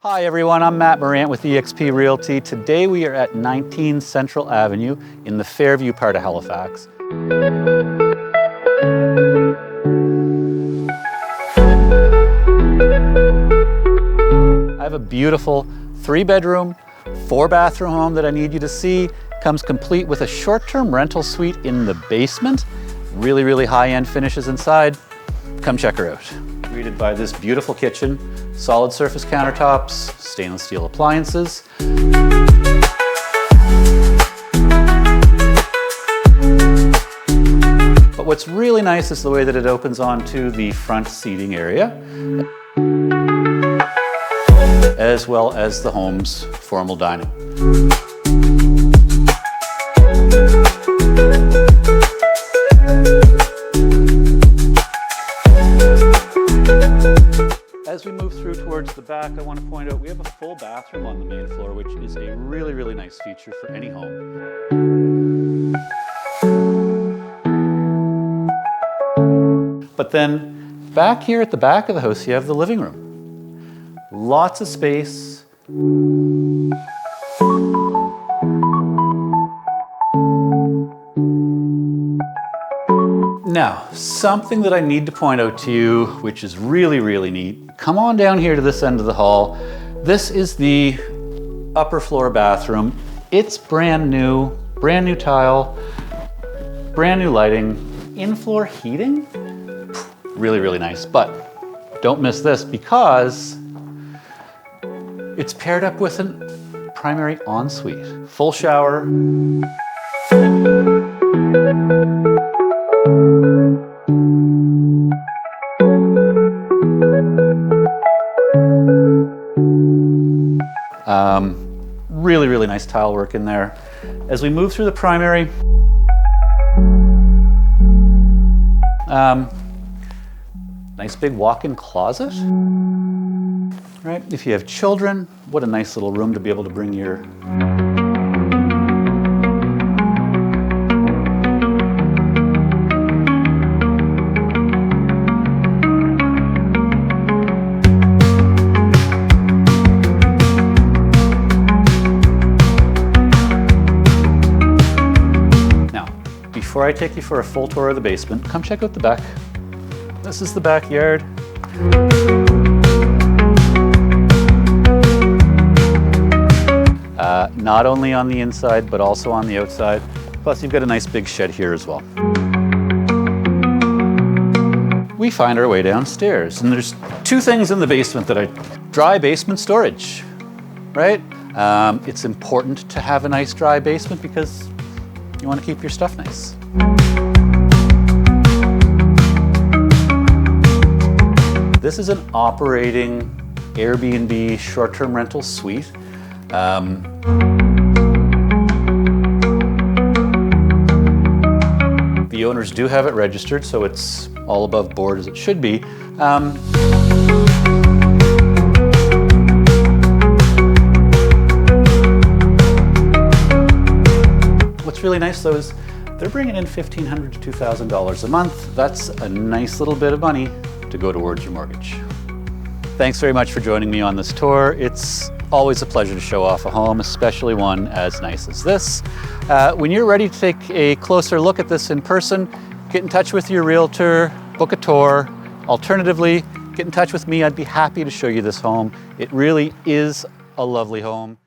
Hi everyone, I'm Matt Morant with eXp Realty. Today we are at 19 Central Avenue in the Fairview part of Halifax. I have a beautiful 3-bedroom, 4-bathroom home that I need you to see. Comes complete with a short-term rental suite in the basement. Really high-end finishes inside. Come check her out. Greeted by this beautiful kitchen, solid surface countertops, stainless steel appliances. But what's really nice is the way that it opens onto the front seating area, as well as the home's formal dining. As we move through towards the back, I want to point out we have a full bathroom on the main floor, which is a really nice feature for any home. But then back here at the back of the house, you have the living room. Lots of space. Now, something that I need to point out to you, which is really neat, come on down here to this end of the hall. This is the upper floor bathroom. It's brand new tile, brand new lighting, in-floor heating. Really nice, but don't miss this because it's paired up with a primary ensuite. Full shower. Really nice tile work in there. As we move through the primary, nice big walk-in closet. Right? If you have children, what a nice little room to be able to bring your Before I take you for a full tour of the basement, come check out the back. This is the backyard. Not only on the inside, but also on the outside. Plus, you've got a nice big shed here as well. We find our way downstairs, and there's 2 things in the basement dry basement storage, right? It's important to have a nice dry basement because you want to keep your stuff nice. This is an operating Airbnb short-term rental suite. The owners do have it registered, so it's all above board as it should be. What's really nice though is they're bringing in $1,500 to $2,000 a month. That's a nice little bit of money to go towards your mortgage. Thanks very much for joining me on this tour. It's always a pleasure to show off a home, especially one as nice as this. When you're ready to take a closer look at this in person, get in touch with your realtor, book a tour. Alternatively, get in touch with me. I'd be happy to show you this home. It really is a lovely home.